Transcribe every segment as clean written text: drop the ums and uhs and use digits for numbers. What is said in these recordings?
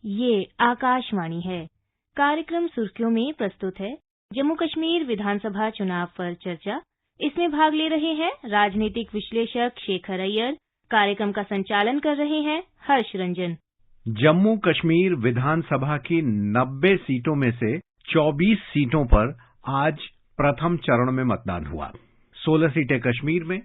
ये आकाशवाणी है। कार्यक्रम सुर्खियों में प्रस्तुत है जम्मू कश्मीर विधानसभा चुनाव पर चर्चा। इसमें भाग ले रहे हैं राजनीतिक विश्लेषक शेखर अय्यर। कार्यक्रम का संचालन कर रहे हैं हर्ष रंजन। जम्मू कश्मीर विधानसभा की 90 सीटों में से 24 सीटों पर आज प्रथम चरण में मतदान हुआ। 16 सीटें कश्मीर में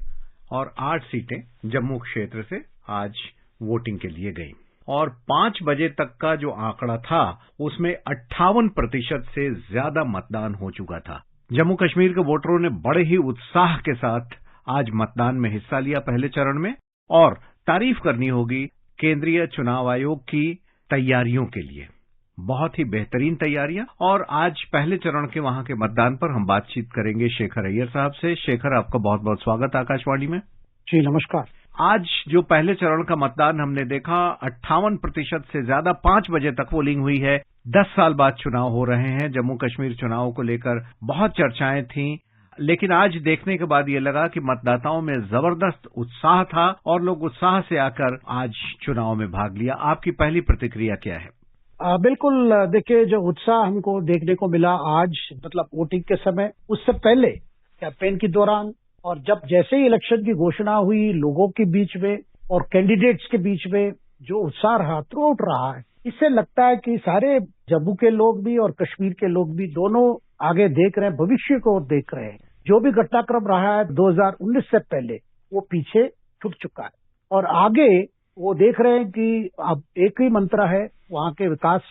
और 8 सीटें जम्मू क्षेत्र से आज वोटिंग के लिए गईं। और 5 बजे तक का जो आंकड़ा था उसमें 58% से ज्यादा मतदान हो चुका था। जम्मू कश्मीर के वोटरों ने बड़े ही उत्साह के साथ आज मतदान में हिस्सा लिया पहले चरण में। और तारीफ करनी होगी केंद्रीय चुनाव आयोग की तैयारियों के लिए, बहुत ही बेहतरीन तैयारियां। और आज पहले चरण के वहां के मतदान पर हम बातचीत करेंगे शेखर अय्यर साहब से। शेखर, आपका बहुत बहुत स्वागत आकाशवाणी में। जी नमस्कार। आज जो पहले चरण का मतदान हमने देखा, 58% से ज्यादा 5 बजे तक पोलिंग हुई है। 10 साल बाद चुनाव हो रहे हैं। जम्मू कश्मीर चुनाव को लेकर बहुत चर्चाएं थीं, लेकिन आज देखने के बाद ये लगा कि मतदाताओं में जबरदस्त उत्साह था और लोग उत्साह से आकर आज चुनाव में भाग लिया। आपकी पहली प्रतिक्रिया क्या है? बिल्कुल, देखिए जो उत्साह हमको देखने को मिला आज, मतलब वोटिंग के समय, उससे पहले कैंपेन के दौरान, और जब जैसे ही इलेक्शन की घोषणा हुई, लोगों के बीच में और कैंडिडेट्स के बीच में जो उत्साह रहा, थ्रू आउट रहा है, इससे लगता है कि सारे जम्मू के लोग भी और कश्मीर के लोग भी दोनों आगे देख रहे हैं, भविष्य को देख रहे हैं। जो भी घटनाक्रम रहा है 2019 से पहले, वो पीछे छूट चुका है और आगे वो देख रहे हैं कि अब एक ही मंत्र है, वहां के विकास,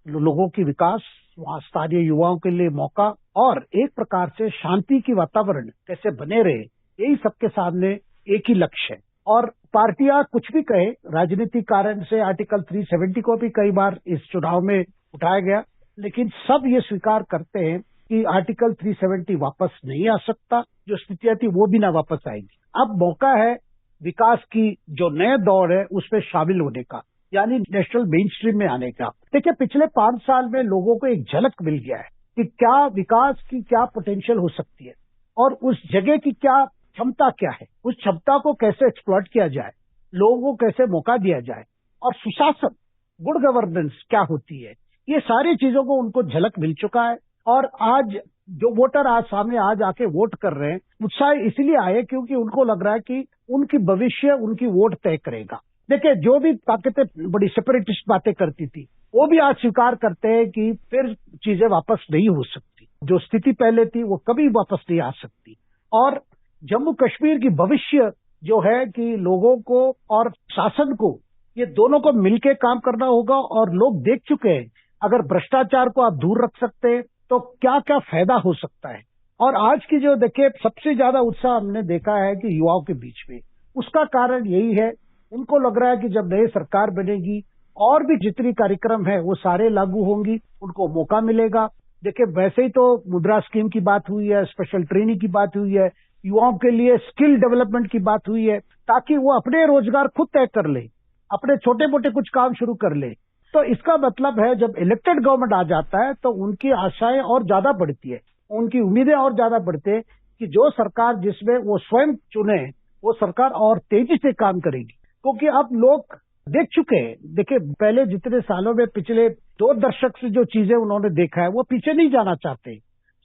लोगों की विकास, वहां स्थानीय युवाओं के लिए मौका और एक प्रकार से शांति की वातावरण कैसे बने रहे, यही सबके सामने एक ही लक्ष्य है। और पार्टियां कुछ भी कहे, राजनीतिक कारण से आर्टिकल 370 को भी कई बार इस चुनाव में उठाया गया, लेकिन सब ये स्वीकार करते हैं कि आर्टिकल 370 वापस नहीं आ सकता। जो स्थितियां थी वो भी ना वापस आएगी। अब मौका है विकास की जो नए दौर है उसमें शामिल होने का, यानी नेशनल मेन स्ट्रीम में आने का। देखिए, पिछले 5 साल में लोगों को एक झलक मिल गया है कि क्या विकास की क्या पोटेंशियल हो सकती है और उस जगह की क्या क्षमता क्या है, उस क्षमता को कैसे एक्सप्लॉइट किया जाए, लोगों को कैसे मौका दिया जाए, और सुशासन, गुड गवर्नेंस क्या होती है, ये सारी चीजों को उनको झलक मिल चुका है। और आज जो वोटर आज सामने आज आके वोट कर रहे हैं, उत्साह इसलिए आए क्योंकि उनको लग रहा है कि उनकी भविष्य, उनकी वोट तय करेगा। देखिए, जो भी ताकतें बड़ी सेपरेटिस्ट बातें करती थी, वो भी आज स्वीकार करते हैं कि फिर चीजें वापस नहीं हो सकती। जो स्थिति पहले थी वो कभी वापस नहीं आ सकती। और जम्मू कश्मीर की भविष्य जो है कि लोगों को और शासन को, ये दोनों को मिलकर काम करना होगा। और लोग देख चुके हैं, अगर भ्रष्टाचार को आप दूर रख सकते हैं तो क्या क्या फायदा हो सकता है। और आज की जो देखिए सबसे ज्यादा उत्साह हमने देखा है कि युवाओं के बीच में, उसका कारण यही है, उनको लग रहा है कि जब नई सरकार बनेगी और भी जितनी कार्यक्रम है वो सारे लागू होंगी, उनको मौका मिलेगा। देखिए, वैसे ही तो मुद्रा स्कीम की बात हुई है, स्पेशल ट्रेनिंग की बात हुई है, युवाओं के लिए स्किल डेवलपमेंट की बात हुई है, ताकि वो अपने रोजगार खुद तय कर ले, अपने छोटे मोटे कुछ काम शुरू कर ले। तो इसका मतलब है जब इलेक्टेड गवर्नमेंट आ जाता है तो उनकी आशाएं और ज्यादा बढ़ती है, उनकी उम्मीदें और ज्यादा बढ़ती है कि जो सरकार जिसमें वो स्वयं चुने, वो सरकार और तेजी से काम करेगी। क्योंकि अब लोग देख चुके हैं, देखिए पहले जितने सालों में, पिछले 2 दशक से जो चीजें उन्होंने देखा है, वो पीछे नहीं जाना चाहते।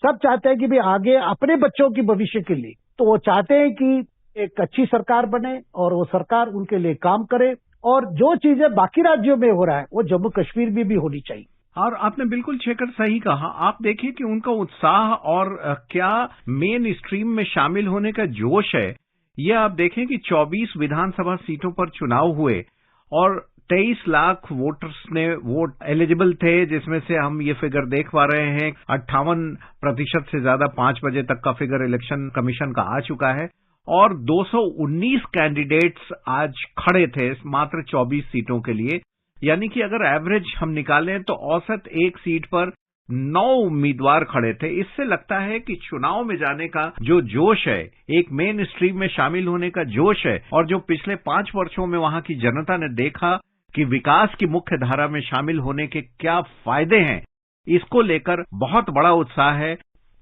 सब चाहते हैं कि भाई आगे अपने बच्चों की भविष्य के लिए, तो वो चाहते हैं कि एक अच्छी सरकार बने और वो सरकार उनके लिए काम करे। और जो चीजें बाकी राज्यों में हो रहा है वो जम्मू कश्मीर में भी होनी चाहिए। और आपने बिल्कुल शेखर सही कहा। आप देखिए कि उनका उत्साह और क्या मेन स्ट्रीम में शामिल होने का जोश है, ये आप देखें कि 24 विधानसभा सीटों पर चुनाव हुए और 23 लाख वोटर्स ने वोट एलिजिबल थे, जिसमें से हम ये फिगर देख पा रहे हैं 58% से ज्यादा 5 बजे तक का फिगर इलेक्शन कमीशन का आ चुका है। और 219 कैंडिडेट्स आज खड़े थे मात्र 24 सीटों के लिए, यानी कि अगर एवरेज हम निकालें तो औसत एक सीट पर 9 उम्मीदवार खड़े थे। इससे लगता है कि चुनाव में जाने का जो जोश है, एक मेन स्ट्रीम में शामिल होने का जोश है, और जो पिछले 5 वर्षों में वहां की जनता ने देखा कि विकास की मुख्य धारा में शामिल होने के क्या फायदे हैं, इसको लेकर बहुत बड़ा उत्साह है।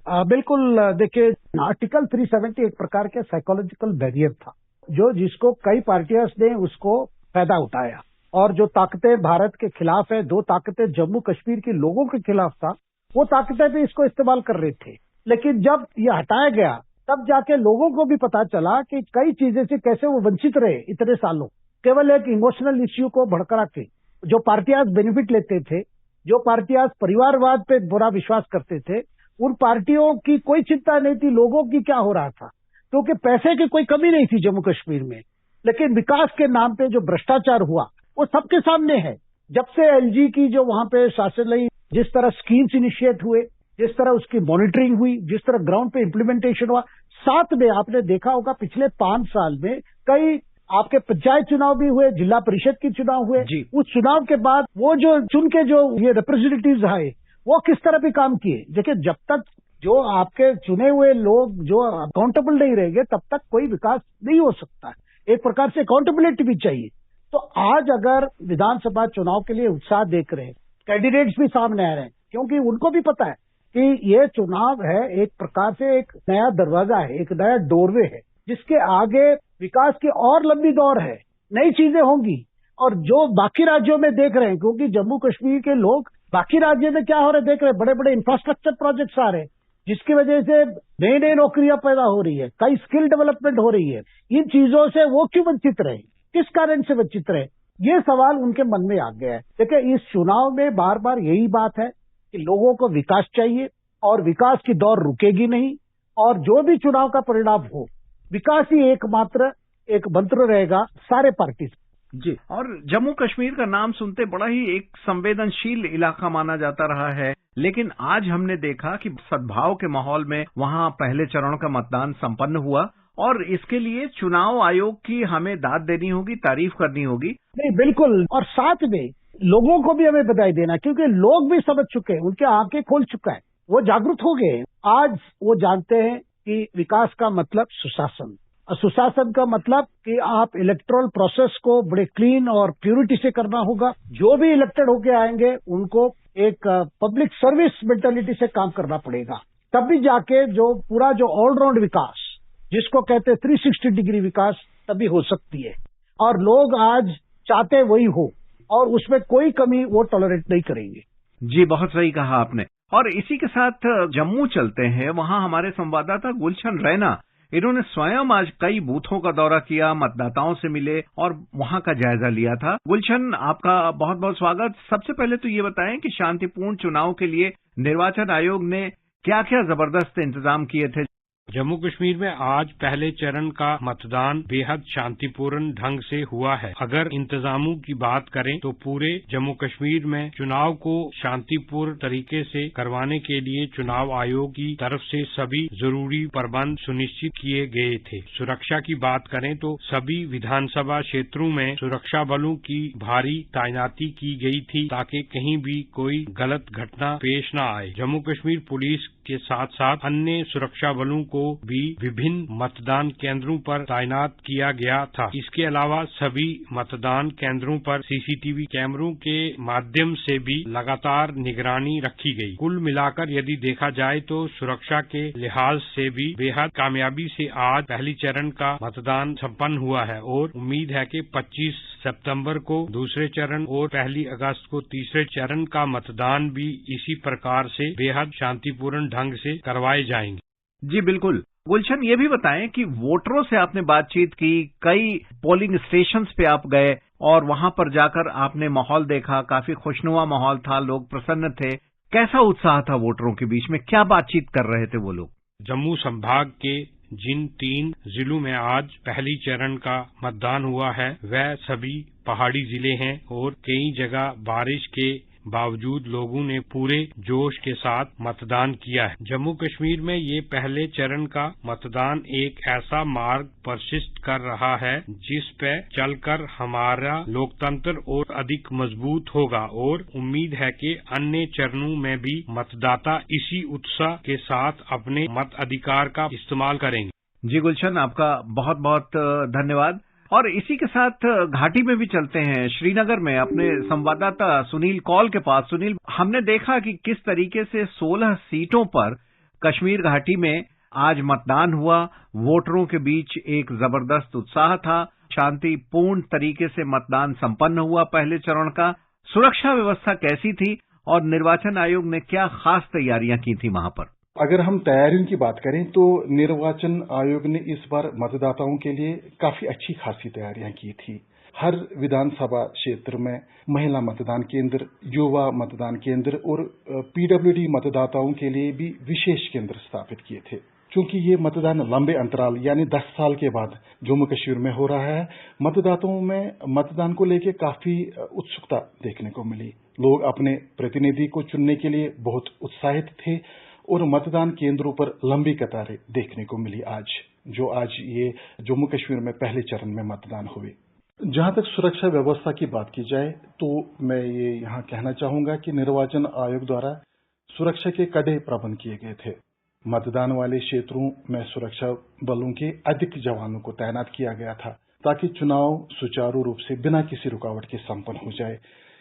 बिल्कुल, देखिए आर्टिकल 370 एक प्रकार के साइकोलॉजिकल बैरियर था, जो जिसको कई पार्टियां ने उसको फायदा उठाया। और जो ताकतें भारत के खिलाफ है, 2 ताकतें जम्मू कश्मीर के लोगों के खिलाफ था, वो ताकतें भी इसको इस्तेमाल कर रही थी। लेकिन जब ये हटाया गया, तब जाके लोगों को भी पता चला कि कई चीजें से कैसे वो वंचित रहे इतने सालों। केवल एक इमोशनल इश्यू को भड़का के जो पार्टियां बेनिफिट लेते थे, जो पार्टियां परिवारवाद पे बुरा विश्वास करते थे, उन पार्टियों की कोई चिंता नहीं थी लोगों की क्या हो रहा था, क्योंकि पैसे की कोई कमी नहीं थी जम्मू कश्मीर में। लेकिन विकास के नाम पे जो भ्रष्टाचार हुआ वो सबके सामने है। जब से एलजी की जो वहां पे शासन रही, जिस तरह स्कीम्स इनिशिएट हुए, जिस तरह उसकी मॉनिटरिंग हुई, जिस तरह ग्राउंड पे इम्प्लीमेंटेशन हुआ, साथ में आपने देखा होगा पिछले 5 साल में कई आपके पंचायत चुनाव भी हुए, जिला परिषद के चुनाव हुए। उस चुनाव के बाद वो जो चुन के जो ये रिप्रेजेंटेटिव्स आए, वो किस तरह भी काम किए। देखिए, जब तक जो आपके चुने हुए लोग जो अकाउंटेबल नहीं रहेंगे, तब तक कोई विकास नहीं हो सकता है। एक प्रकार से अकाउंटेबिलिटी भी चाहिए। तो आज अगर विधानसभा चुनाव के लिए उत्साह देख रहे हैं, कैंडिडेट्स भी सामने आ रहे हैं, क्योंकि उनको भी पता है कि ये चुनाव है एक प्रकार से एक नया दरवाजा है, एक नया डोरवे है, जिसके आगे विकास की और लंबी दौर है, नई चीजें होंगी। और जो बाकी राज्यों में देख रहे हैं, क्योंकि जम्मू कश्मीर के लोग बाकी राज्यों में क्या हो रहे देख रहे हैं, बड़े बड़े इंफ्रास्ट्रक्चर प्रोजेक्ट्स आ रहे हैं, जिसकी वजह से नई नई नौकरियां पैदा हो रही है, कई स्किल डेवलपमेंट हो रही है। इन चीजों से वो क्यों वंचित रहे, किस कारण से वंचित रहे, ये सवाल उनके मन में आ गया है। देखिए, इस चुनाव में बार बार यही बात है कि लोगों को विकास चाहिए और विकास की दौर रुकेगी नहीं। और जो भी चुनाव का परिणाम हो, विकास ही एकमात्र एक मंत्र रहेगा सारे पार्टी से। जी, और जम्मू कश्मीर का नाम सुनते बड़ा ही एक संवेदनशील इलाका माना जाता रहा है, लेकिन आज हमने देखा कि सद्भाव के माहौल में वहां पहले चरण का मतदान संपन्न हुआ और इसके लिए चुनाव आयोग की हमें दाद देनी होगी, तारीफ करनी होगी। नहीं, बिल्कुल। और साथ में लोगों को भी हमें बधाई देना, क्योंकि लोग भी समझ चुके हैं, उनके आंखें खोल चुका है, वो जागरूक हो गए। आज वो जानते हैं कि विकास का मतलब सुशासन, और सुशासन का मतलब कि आप इलेक्टोरल प्रोसेस को बड़े क्लीन और प्यूरिटी से करना होगा। जो भी इलेक्टेड होके आएंगे उनको एक पब्लिक सर्विस मेंटालिटी से काम करना पड़ेगा, तभी जाके जो पूरा जो ऑलराउंड विकास जिसको कहते हैं 360 डिग्री विकास, तभी हो सकती है। और लोग आज चाहते वही हो और उसमें कोई कमी वो टॉलरेट नहीं करेंगे। जी, बहुत सही कहा आपने। और इसी के साथ जम्मू चलते हैं, वहां हमारे संवाददाता गुलशन रैना, इन्होंने स्वयं आज कई बूथों का दौरा किया, मतदाताओं से मिले और वहां का जायजा लिया था। गुलशन, आपका बहुत बहुत स्वागत। सबसे पहले तो ये बताएं कि शांतिपूर्ण चुनाव के लिए निर्वाचन आयोग ने क्या क्या जबरदस्त इंतजाम किए थे। जम्मू कश्मीर में आज पहले चरण का मतदान बेहद शांतिपूर्ण ढंग से हुआ है। अगर इंतजामों की बात करें तो पूरे जम्मू कश्मीर में चुनाव को शांतिपूर्ण तरीके से करवाने के लिए चुनाव आयोग की तरफ से सभी जरूरी प्रबंध सुनिश्चित किए गए थे। सुरक्षा की बात करें तो सभी विधानसभा क्षेत्रों में सुरक्षा बलों की भारी तैनाती की गई थी, ताकि कहीं भी कोई गलत घटना पेश न आए। जम्मू कश्मीर पुलिस के साथ साथ अन्य सुरक्षा बलों को भी विभिन्न मतदान केंद्रों पर तैनात किया गया था। इसके अलावा सभी मतदान केंद्रों पर सीसीटीवी कैमरों के माध्यम से भी लगातार निगरानी रखी गई। कुल मिलाकर यदि देखा जाए तो सुरक्षा के लिहाज से भी बेहद कामयाबी से आज पहली चरण का मतदान संपन्न हुआ है और उम्मीद है कि 25 सितंबर को दूसरे चरण और 1 अगस्त को तीसरे चरण का मतदान भी इसी प्रकार से बेहद शांतिपूर्ण ढंग से करवाए जाएंगे। जी बिल्कुल। गुलशन, ये भी बताएं कि वोटरों से आपने बातचीत की, कई पोलिंग स्टेशंस पे आप गए और वहां पर जाकर आपने माहौल देखा, काफी खुशनुमा माहौल था, लोग प्रसन्न थे। कैसा उत्साह था वोटरों के बीच में, क्या बातचीत कर रहे थे वो लोग? जम्मू संभाग के जिन 3 जिलों में आज पहली चरण का मतदान हुआ है वह सभी पहाड़ी जिले हैं और कई जगह बारिश के बावजूद लोगों ने पूरे जोश के साथ मतदान किया है। जम्मू कश्मीर में ये पहले चरण का मतदान एक ऐसा मार्ग प्रशस्त कर रहा है जिस पे चलकर हमारा लोकतंत्र और अधिक मजबूत होगा और उम्मीद है कि अन्य चरणों में भी मतदाता इसी उत्साह के साथ अपने मताधिकार का इस्तेमाल करेंगे। जी गुलशन, आपका बहुत बहुत धन्यवाद। और इसी के साथ घाटी में भी चलते हैं, श्रीनगर में अपने संवाददाता सुनील कौल के पास। सुनील, हमने देखा कि किस तरीके से 16 सीटों पर कश्मीर घाटी में आज मतदान हुआ, वोटरों के बीच एक जबरदस्त उत्साह था शांतिपूर्ण तरीके से मतदान संपन्न हुआ पहले चरण का। सुरक्षा व्यवस्था कैसी थी और निर्वाचन आयोग ने क्या खास तैयारियां की थी वहां पर? अगर हम तैयारियों की बात करें तो निर्वाचन आयोग ने इस बार मतदाताओं के लिए काफी अच्छी खासी तैयारियां की थी। हर विधानसभा क्षेत्र में महिला मतदान केंद्र, युवा मतदान केंद्र और पीडब्ल्यूडी मतदाताओं के लिए भी विशेष केंद्र स्थापित किए थे। क्योंकि ये मतदान लंबे अंतराल यानी 10 साल के बाद जम्मू कश्मीर में हो रहा है, मतदाताओं में मतदान को लेकर काफी उत्सुकता देखने को मिली। लोग अपने प्रतिनिधि को चुनने के लिए बहुत उत्साहित थे और मतदान केंद्रों पर लंबी कतारें देखने को मिली आज ये जम्मू कश्मीर में पहले चरण में मतदान हुए। जहां तक सुरक्षा व्यवस्था की बात की जाए तो मैं ये यहाँ कहना चाहूंगा कि निर्वाचन आयोग द्वारा सुरक्षा के कड़े प्रबंध किए गए थे। मतदान वाले क्षेत्रों में सुरक्षा बलों के अधिक जवानों को तैनात किया गया था ताकि चुनाव सुचारू रूप से बिना किसी रुकावट के संपन्न हो जाए।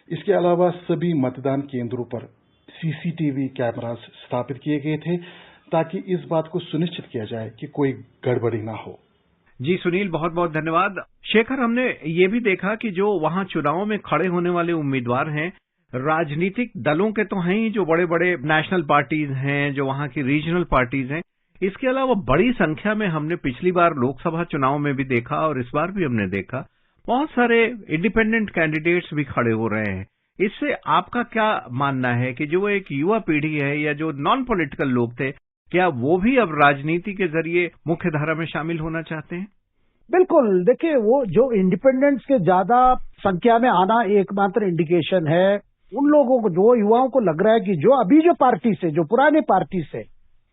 इसके अलावा सभी मतदान केंद्रों पर सीसीटीवी कैमरास स्थापित किए गए थे ताकि इस बात को सुनिश्चित किया जाए कि कोई गड़बड़ी ना हो। जी सुनील, बहुत बहुत धन्यवाद। शेखर, हमने ये भी देखा कि जो वहां चुनाव में खड़े होने वाले उम्मीदवार हैं, राजनीतिक दलों के तो हैं ही, जो बड़े बड़े नेशनल पार्टीज हैं, जो वहां की रीजनल पार्टीज हैं। इसके अलावा बड़ी संख्या में हमने पिछली बार लोकसभा चुनाव में भी देखा और इस बार भी हमने देखा बहुत सारे इंडिपेंडेंट कैंडिडेट्स भी खड़े हो रहे हैं। इससे आपका क्या मानना है कि जो एक युवा पीढ़ी है या जो नॉन पॉलिटिकल लोग थे, क्या वो भी अब राजनीति के जरिए मुख्य धारा में शामिल होना चाहते हैं? बिल्कुल, देखिए वो जो इंडिपेंडेंट्स के ज्यादा संख्या में आना एकमात्र इंडिकेशन है उन लोगों को, जो युवाओं को लग रहा है कि जो अभी जो पार्टी से, जो पुरानी पार्टी से,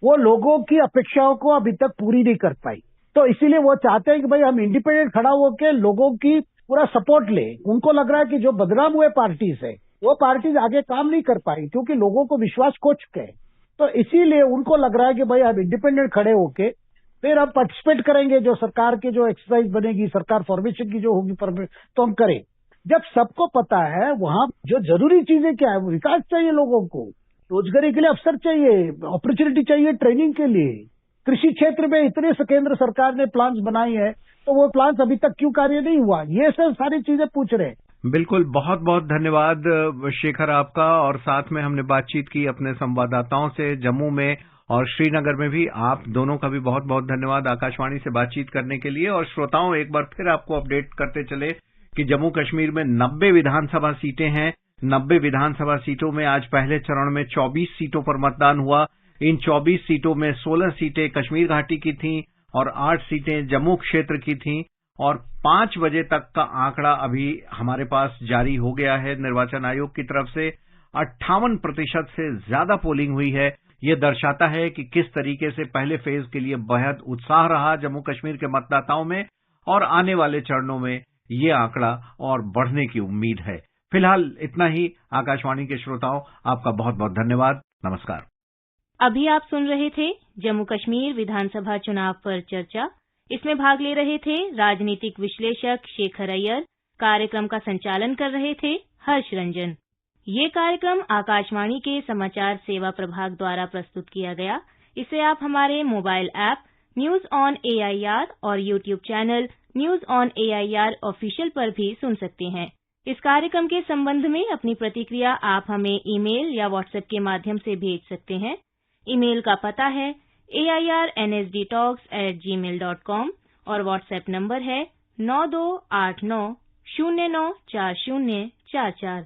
वो लोगों की अपेक्षाओं को अभी तक पूरी नहीं कर पाई। तो इसीलिए वो चाहते हैं कि भाई हम इंडिपेंडेंट खड़ा होकर लोगों की पूरा सपोर्ट ले। उनको लग रहा है कि जो बदनाम हुए पार्टी से, वो पार्टी आगे काम नहीं कर पाई क्योंकि लोगों को विश्वास खो चुके हैं। तो इसीलिए उनको लग रहा है कि भाई हम इंडिपेंडेंट खड़े होके फिर हम पार्टिसिपेट करेंगे, जो सरकार की जो एक्सरसाइज बनेगी, सरकार फॉर्मेशन की जो होगी तो हम करें। जब सबको पता है वहां जो जरूरी चीजें क्या है, वो विकास चाहिए, लोगों को रोजगारी के लिए अवसर चाहिए, अपॉर्चुनिटी चाहिए ट्रेनिंग के लिए। कृषि क्षेत्र में इतने से केंद्र सरकार ने प्लान्स बनाई है, तो वो प्लान्स अभी तक क्यों कार्य नहीं हुआ, ये सब सारी चीजें पूछ रहे हैं। बिल्कुल, बहुत बहुत धन्यवाद शेखर आपका। और साथ में हमने बातचीत की अपने संवाददाताओं से जम्मू में और श्रीनगर में भी। आप दोनों का भी बहुत बहुत धन्यवाद आकाशवाणी से बातचीत करने के लिए। और श्रोताओं, एक बार फिर आपको अपडेट करते चले कि जम्मू कश्मीर में 90 विधानसभा सीटें हैं। 90 विधानसभा सीटों में आज पहले चरण में 24 सीटों पर मतदान हुआ। इन 24 सीटों में 16 सीटें कश्मीर घाटी की थीं और 8 सीटें जम्मू क्षेत्र की थीं। और 5 बजे तक का आंकड़ा अभी हमारे पास जारी हो गया है निर्वाचन आयोग की तरफ से। 58% से ज्यादा पोलिंग हुई है। ये दर्शाता है कि किस तरीके से पहले फेज के लिए बेहद उत्साह रहा जम्मू कश्मीर के मतदाताओं में, और आने वाले चरणों में ये आंकड़ा और बढ़ने की उम्मीद है। फिलहाल इतना ही। आकाशवाणी के श्रोताओं, आपका बहुत बहुत धन्यवाद। नमस्कार। अभी आप सुन रहे थे जम्मू कश्मीर विधानसभा चुनाव पर चर्चा। इसमें भाग ले रहे थे राजनीतिक विश्लेषक शेखर अय्यर। कार्यक्रम का संचालन कर रहे थे हर्ष रंजन। ये कार्यक्रम आकाशवाणी के समाचार सेवा प्रभाग द्वारा प्रस्तुत किया गया। इसे आप हमारे mobile app news on AIR और YouTube channel news on AIR official पर भी सुन सकते हैं। इस कार्यक्रम के संबंध में अपनी प्रतिक्रिया आप हमें ईमेल या व्हाट्सएप के माध्यम से भेज सकते हैं। ईमेल का पता है airnsdtalks@gmail.com और व्हाट्सएप नंबर है 9289094044।